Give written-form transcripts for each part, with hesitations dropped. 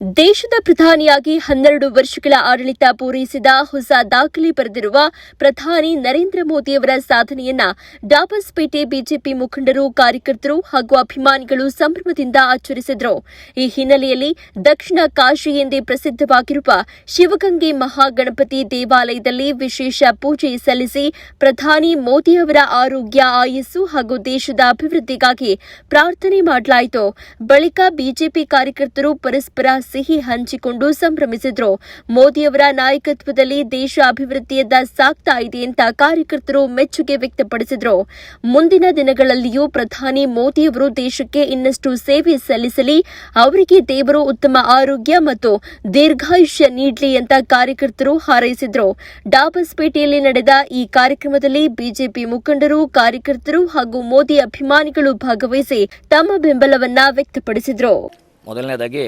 ದೇಶದ ಪ್ರಧಾನಿಯಾಗಿ 12 ವರ್ಷಗಳ ಆಡಳಿತ ಪೂರೈಸಿದ ಹೊಸ ದಾಖಲೆ ಬರೆದಿರುವ ಪ್ರಧಾನಿ ನರೇಂದ್ರ ಮೋದಿಯವರ ಸಾಧನೆಯನ್ನ ಡಾಬಸ್ಪೇಟೆ ಬಿಜೆಪಿ ಮುಖಂಡರು, ಕಾರ್ಯಕರ್ತರು ಹಾಗೂ ಅಭಿಮಾನಿಗಳು ಸಂಭ್ರಮದಿಂದ ಆಚರಿಸಿದರು. ಈ ಹಿನ್ನೆಲೆಯಲ್ಲಿ ದಕ್ಷಿಣ ಕಾಶಿ ಎಂದೇ ಪ್ರಸಿದ್ಧವಾಗಿರುವ ಶಿವಗಂಗೆ ಮಹಾಗಣಪತಿ ದೇವಾಲಯದಲ್ಲಿ ವಿಶೇಷ ಪೂಜೆ ಸಲ್ಲಿಸಿ ಪ್ರಧಾನಿ ಮೋದಿಯವರ ಆರೋಗ್ಯ, ಆಯಸ್ಸು ಹಾಗೂ ದೇಶದ ಅಭಿವೃದ್ಧಿಗಾಗಿ ಪ್ರಾರ್ಥನೆ ಮಾಡಲಾಯಿತು. ಬಳಿಕ ಬಿಜೆಪಿ ಕಾರ್ಯಕರ್ತರು ಪರಸ್ಪರ ಸಿಹಿ ಹಂಚಿಕೊಂಡು ಸಂಭ್ರಮಿಸಿದ್ರು. ಮೋದಿಯವರ ನಾಯಕತ್ವದಲ್ಲಿ ದೇಶ ಅಭಿವೃದ್ಧಿಯತ್ತ ಸಾಗ್ತಾ ಇದೆ ಅಂತ ಕಾರ್ಯಕರ್ತರು ಮೆಚ್ಚುಗೆ ವ್ಯಕ್ತಪಡಿಸಿದ್ರು. ಮುಂದಿನ ದಿನಗಳಲ್ಲಿಯೂ ಪ್ರಧಾನಿ ಮೋದಿಯವರು ದೇಶಕ್ಕೆ ಇನ್ನಷ್ಟು ಸೇವೆ ಸಲ್ಲಿಸಲಿ, ಅವರಿಗೆ ದೇವರು ಉತ್ತಮ ಆರೋಗ್ಯ ಮತ್ತು ದೀರ್ಘಾಯುಷ್ಯ ನೀಡಲಿ ಅಂತ ಕಾರ್ಯಕರ್ತರು ಹಾರೈಸಿದ್ರು. ಡಾಬಸ್ಪೇಟೆಯಲ್ಲಿ ನಡೆದ ಈ ಕಾರ್ಯಕ್ರಮದಲ್ಲಿ ಬಿಜೆಪಿ ಮುಖಂಡರು, ಕಾರ್ಯಕರ್ತರು ಹಾಗೂ ಮೋದಿ ಅಭಿಮಾನಿಗಳು ಭಾಗವಹಿಸಿ ತಮ್ಮ ಬೆಂಬಲವನ್ನ ವ್ಯಕ್ತಪಡಿಸಿದ್ರು. ಮೊದಲನೇದಾಗಿ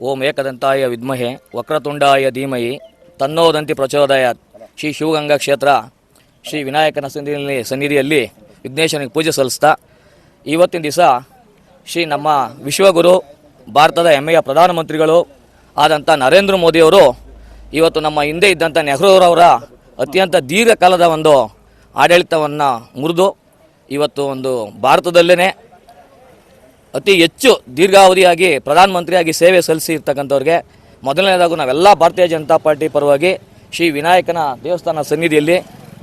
ಓಂ ಏಕದಂತಾಯ ವಿದ್ಮಹೆ ವಕ್ರತುಂಡಾಯ ಧೀಮಹಿ ತನ್ನೋದಂತಿ ಪ್ರಚೋದಯಾತ್. ಶ್ರೀ ಶಿವಗಂಗಾ ಕ್ಷೇತ್ರ ಶ್ರೀ ವಿನಾಯಕನ ಸನ್ನಿಧಿಯಲ್ಲಿ ವಿಘ್ನೇಶ್ವರನಿಗೆ ಪೂಜೆ ಸಲ್ಲಿಸ್ತಾ ಇವತ್ತಿನ ದಿವಸ ಶ್ರೀ ನಮ್ಮ ವಿಶ್ವಗುರು, ಭಾರತದ ಹೆಮ್ಮೆಯ ಪ್ರಧಾನಮಂತ್ರಿಗಳು ಆದಂಥ ನರೇಂದ್ರ ಮೋದಿಯವರು ಇವತ್ತು ನಮ್ಮ ಹಿಂದೆ ಇದ್ದಂಥ ನೆಹರೂರವರ ಅತ್ಯಂತ ದೀರ್ಘಕಾಲದ ಒಂದು ಆಡಳಿತವನ್ನು ಮುರಿದು ಇವತ್ತು ಒಂದು ಭಾರತದಲ್ಲೇ ಅತಿ ಹೆಚ್ಚು ದೀರ್ಘಾವಧಿಯಾಗಿ ಪ್ರಧಾನಮಂತ್ರಿಯಾಗಿ ಸೇವೆ ಸಲ್ಲಿಸಿರ್ತಕ್ಕಂಥವ್ರಿಗೆ ಮೊದಲನೇದಾಗೂ ನಾವೆಲ್ಲ ಭಾರತೀಯ ಜನತಾ ಪಾರ್ಟಿ ಪರವಾಗಿ ಶ್ರೀ ವಿನಾಯಕನ ದೇವಸ್ಥಾನ ಸನ್ನಿಧಿಯಲ್ಲಿ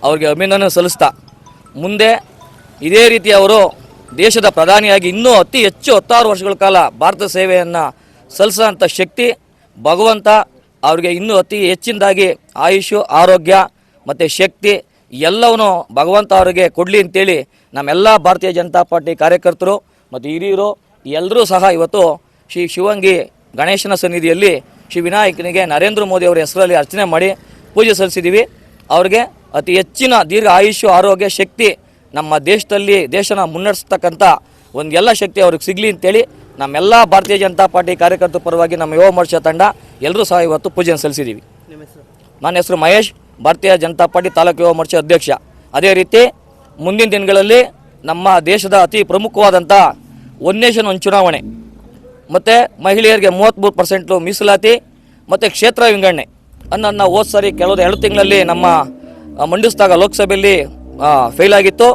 ಅವರಿಗೆ ಅಭಿನಂದನೆ ಸಲ್ಲಿಸ್ತಾ ಮುಂದೆ ಇದೇ ರೀತಿ ಅವರು ದೇಶದ ಪ್ರಧಾನಿಯಾಗಿ ಇನ್ನೂ ಅತಿ ಹೆಚ್ಚು 16 ವರ್ಷಗಳ ಕಾಲ ಭಾರತ ಸೇವೆಯನ್ನು ಸಲ್ಲಿಸೋಂಥ ಶಕ್ತಿ ಭಗವಂತ ಅವರಿಗೆ ಇನ್ನೂ ಅತಿ ಹೆಚ್ಚಿನದಾಗಿ ಆಯುಷು, ಆರೋಗ್ಯ ಮತ್ತು ಶಕ್ತಿ ಎಲ್ಲವನ್ನೂ ಭಗವಂತ ಅವರಿಗೆ ಕೊಡಲಿ ಅಂತೇಳಿ ನಮ್ಮೆಲ್ಲ ಭಾರತೀಯ ಜನತಾ ಪಾರ್ಟಿ ಕಾರ್ಯಕರ್ತರು ಮತ್ತು ಹಿರಿಯರು ಎಲ್ಲರೂ ಸಹ ಇವತ್ತು ಶ್ರೀ ಶಿವಂಗಿ ಗಣೇಶನ ಸನ್ನಿಧಿಯಲ್ಲಿ ಶ್ರೀ ವಿನಾಯಕನಿಗೆ ನರೇಂದ್ರ ಮೋದಿ ಅವರ ಹೆಸರಲ್ಲಿ ಅರ್ಚನೆ ಮಾಡಿ ಪೂಜೆ ಸಲ್ಲಿಸಿದ್ದೀವಿ. ಅವ್ರಿಗೆ ಅತಿ ಹೆಚ್ಚಿನ ದೀರ್ಘ ಆಯುಷ್ಯ, ಆರೋಗ್ಯ, ಶಕ್ತಿ ನಮ್ಮ ದೇಶನ ಮುನ್ನಡೆಸ್ತಕ್ಕಂಥ ಒಂದೆಲ್ಲ ಶಕ್ತಿ ಅವ್ರಿಗೆ ಸಿಗಲಿ ಅಂತೇಳಿ ನಮ್ಮೆಲ್ಲ ಭಾರತೀಯ ಜನತಾ ಪಾರ್ಟಿ ಕಾರ್ಯಕರ್ತರ ಪರವಾಗಿ ನಮ್ಮ ಯುವ ಮೋರ್ಚಾ ತಂಡ ಎಲ್ಲರೂ ಸಹ ಇವತ್ತು ಪೂಜೆಯನ್ನು ಸಲ್ಲಿಸಿದ್ದೀವಿ. ನನ್ನ ಹೆಸರು ಮಹೇಶ್, ಭಾರತೀಯ ಜನತಾ ಪಾರ್ಟಿ ತಾಲೂಕು ಯುವ ಮೋರ್ಚಾ ಅಧ್ಯಕ್ಷ. ಅದೇ ರೀತಿ ಮುಂದಿನ ದಿನಗಳಲ್ಲಿ ನಮ್ಮ ದೇಶದ ಅತಿ ಪ್ರಮುಖವಾದಂಥ ಒನ್ ನೇಷನ್ ಒಂದು ಚುನಾವಣೆ ಮತ್ತು ಮಹಿಳೆಯರಿಗೆ 33% ಮೀಸಲಾತಿ ಮತ್ತು ಕ್ಷೇತ್ರ ವಿಂಗಡಣೆ ಅನ್ನನ್ನು ಹೋದ ಸಾರಿ ಕೆಲವು 2 ತಿಂಗಳಲ್ಲಿ ನಮ್ಮ ಮಂಡಿಸಿದಾಗ ಲೋಕಸಭೆಯಲ್ಲಿ ಫೇಲ್ ಆಗಿತ್ತು.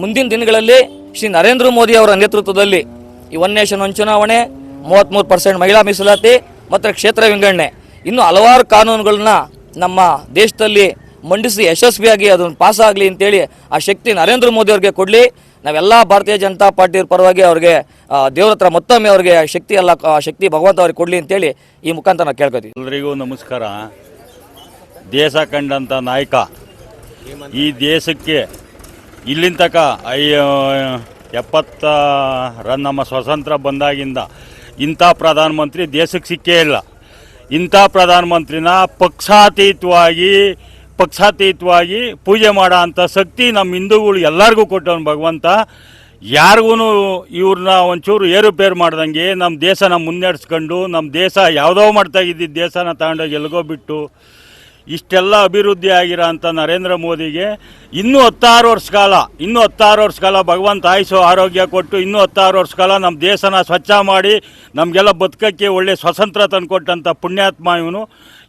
ಮುಂದಿನ ದಿನಗಳಲ್ಲಿ ಶ್ರೀ ನರೇಂದ್ರ ಮೋದಿ ಅವರ ನೇತೃತ್ವದಲ್ಲಿ ಈ ಒನ್ ನೇಷನ್ ಒಂದು ಚುನಾವಣೆ, 33% ಮಹಿಳಾ ಮೀಸಲಾತಿ ಮತ್ತು ಕ್ಷೇತ್ರ ವಿಂಗಡಣೆ ಇನ್ನೂ ಹಲವಾರು ಕಾನೂನುಗಳನ್ನ ನಮ್ಮ ದೇಶದಲ್ಲಿ ಮಂಡಿಸಿ ಯಶಸ್ವಿಯಾಗಿ ಅದನ್ನು ಪಾಸ್ ಆಗಲಿ ಅಂತೇಳಿ ಆ ಶಕ್ತಿ ನರೇಂದ್ರ ಮೋದಿ ಅವ್ರಿಗೆ ಕೊಡಲಿ. ನಾವೆಲ್ಲ ಭಾರತೀಯ ಜನತಾ ಪಾರ್ಟಿಯ ಪರವಾಗಿ ಅವ್ರಿಗೆ ದೇವ್ರ ಹತ್ರ ಮತ್ತೊಮ್ಮೆ ಅವ್ರಿಗೆ ಶಕ್ತಿ ಭಗವಂತ ಅವ್ರಿಗೆ ಕೊಡಲಿ ಅಂತೇಳಿ ಈ ಮುಖಾಂತರ ನಾವು ಕೇಳ್ಕೊತೀವಿ. ಎಲ್ಲರಿಗೂ ನಮಸ್ಕಾರ. ದೇಶ ಕಂಡಂಥ ನಾಯಕ, ಈ ದೇಶಕ್ಕೆ ಇಲ್ಲಿನ ತನಕ 70 ರನ್ ನಮ್ಮ ಸ್ವತಂತ್ರ ಬಂದಾಗಿಂದ ಇಂಥ ಪ್ರಧಾನಮಂತ್ರಿ ದೇಶಕ್ಕೆ ಸಿಕ್ಕೇ ಇಲ್ಲ. ಇಂಥ ಪ್ರಧಾನಮಂತ್ರಿನ ಪಕ್ಷಾತೀತವಾಗಿ ಪೂಜೆ ಮಾಡೋ ಅಂಥ ಶಕ್ತಿ ನಮ್ಮ ಹಿಂದೂಗಳು ಎಲ್ಲರಿಗೂ ಕೊಟ್ಟವನು ಭಗವಂತ. ಯಾರಿಗೂ ಇವ್ರನ್ನ ಒಂಚೂರು ಏರುಪೇರು ಮಾಡ್ದಂಗೆ ನಮ್ಮ ದೇಶನ ಮುನ್ನಡೆಸ್ಕೊಂಡು, ನಮ್ಮ ದೇಶ ಯಾವುದೋ ಮಾಡ್ತಾಯಿದ್ದಿದ್ದು ದೇಶನ ತಗೊಂಡೋಗಿ ಎಲ್ಗೋ ಬಿಟ್ಟು ಇಷ್ಟೆಲ್ಲ ಅಭಿವೃದ್ಧಿ ಆಗಿರೋ ಅಂಥ ನರೇಂದ್ರ ಮೋದಿಗೆ ಇನ್ನೂ 16 ವರ್ಷ ಕಾಲ ಭಗವಂತ ಆಯುಷು, ಆರೋಗ್ಯ ಕೊಟ್ಟು ಇನ್ನೂ 16 ವರ್ಷ ಕಾಲ ನಮ್ಮ ದೇಶನ ಸ್ವಚ್ಛ ಮಾಡಿ ನಮಗೆಲ್ಲ ಬದುಕಕ್ಕೆ ಒಳ್ಳೆ ಸ್ವತಂತ್ರ ತಂದುಕೊಟ್ಟಂಥ ಪುಣ್ಯಾತ್ಮ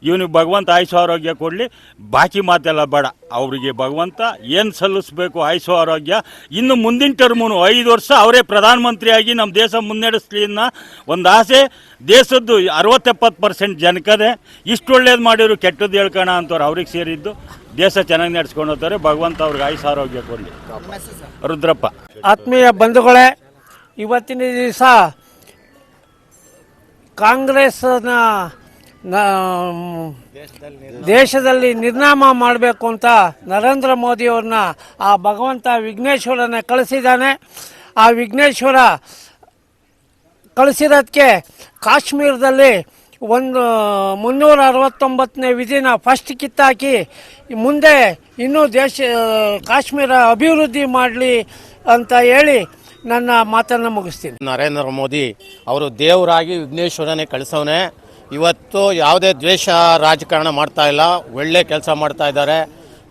ಇವನಿಗೆ ಭಗವಂತ ಆಯುಷು, ಆರೋಗ್ಯ ಕೊಡಲಿ. ಬಾಕಿ ಮಾತೆಲ್ಲ ಬೇಡ. ಅವರಿಗೆ ಭಗವಂತ ಏನು ಸಲ್ಲಿಸಬೇಕು ಆಯುಷು, ಆರೋಗ್ಯ. ಇನ್ನು ಮುಂದಿನ ಟರ್ಮುನು 5 ವರ್ಷ ಅವರೇ ಪ್ರಧಾನಮಂತ್ರಿಯಾಗಿ ನಮ್ಮ ದೇಶ ಮುನ್ನಡೆಸಲಿ ಅನ್ನೋ ಒಂದು ಆಸೆ ದೇಶದ್ದು 60-70% ಜನಕದೆ. ಇಷ್ಟು ಒಳ್ಳೇದು ಮಾಡಿದ್ರು ಕೆಟ್ಟದ್ದು ಹೇಳ್ಕೋಣ ಅಂತವ್ರು ಅವ್ರಿಗೆ ಸೇರಿದ್ದು. ದೇಶ ಚೆನ್ನಾಗಿ ನಡೆಸ್ಕೊಂಡು ಹೋಗ್ತಾರೆ. ಭಗವಂತ ಅವ್ರಿಗೆ ಆಯುಷು, ಆರೋಗ್ಯ ಕೊಡಲಿ. ರುದ್ರಪ್ಪ. ಆತ್ಮೀಯ ಬಂಧುಗಳೇ, ಇವತ್ತಿನ ದಿವಸ ಕಾಂಗ್ರೆಸ್ನ ದೇಶದಲ್ಲಿ ನಿರ್ನಾಮ ಮಾಡಬೇಕು ಅಂತ ನರೇಂದ್ರ ಮೋದಿಯವ್ರನ್ನ ಆ ಭಗವಂತ ವಿಘ್ನೇಶ್ವರನೇ ಕಳಿಸಿದ್ದಾನೆ. ಆ ವಿಘ್ನೇಶ್ವರ ಕಳಿಸಿರೋದಕ್ಕೆ ಕಾಶ್ಮೀರದಲ್ಲಿ 369ನೇ ವಿಧಿನ ಫಸ್ಟ್ ಕಿತ್ತಾಕಿ ಮುಂದೆ ಇನ್ನೂ ಕಾಶ್ಮೀರ ಅಭಿವೃದ್ಧಿ ಮಾಡಲಿ ಅಂತ ಹೇಳಿ ನನ್ನ ಮಾತನ್ನು ಮುಗಿಸ್ತೀನಿ. ನರೇಂದ್ರ ಮೋದಿ ಅವರು ದೇವರಾಗಿ ವಿಘ್ನೇಶ್ವರನೇ ಕಳಿಸೋನೆ. ಇವತ್ತು ಯಾವುದೇ ದ್ವೇಷ ರಾಜಕಾರಣ ಮಾಡ್ತಾ ಇಲ್ಲ, ಒಳ್ಳೆ ಕೆಲಸ ಮಾಡ್ತಾ ಇದ್ದಾರೆ.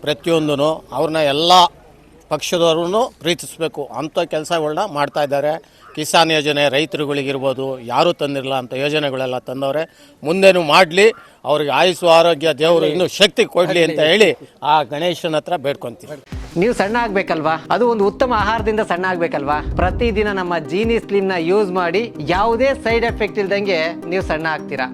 ಪ್ರತಿಯೊಂದೂ ಅವ್ರನ್ನ ಎಲ್ಲ ಪಕ್ಷದವ್ರೂ ಪ್ರೀತಿಸಬೇಕು ಅಂಥ ಕೆಲಸಗಳನ್ನ ಮಾಡ್ತಾ ಇದ್ದಾರೆ. ಕಿಸಾನ್ ಯೋಜನೆ ರೈತರುಗಳಿಗಿರ್ಬೋದು ಯಾರೂ ತಂದಿರಲ್ಲ ಅಂತ ಯೋಜನೆಗಳೆಲ್ಲ ತಂದವ್ರೆ. ಮುಂದೇನು ಮಾಡಲಿ, ಅವ್ರಿಗೆ ಆಯುಸ್ಸು ಆರೋಗ್ಯ ದೇವರು ಇನ್ನೂ ಶಕ್ತಿ ಕೊಡಲಿ ಅಂತ ಹೇಳಿ ಆ ಗಣೇಶನ ಹತ್ರ ಬೇಡ್ಕೊಂತೀವಿ. ನೀವು ಸಣ್ಣ ಆಗ್ಬೇಕಲ್ವಾ? ಅದು ಒಂದು ಉತ್ತಮ ಆಹಾರದಿಂದ ಸಣ್ಣ ಆಗ್ಬೇಕಲ್ವಾ? ಪ್ರತಿದಿನ ನಮ್ಮ ಜೀನಿ ಸ್ಲಿಮ್ನ ಯೂಸ್ ಮಾಡಿ ಯಾವುದೇ ಸೈಡ್ ಎಫೆಕ್ಟ್ ಇಲ್ದಂಗೆ ನೀವು ಸಣ್ಣ ಆಗ್ತೀರಾ.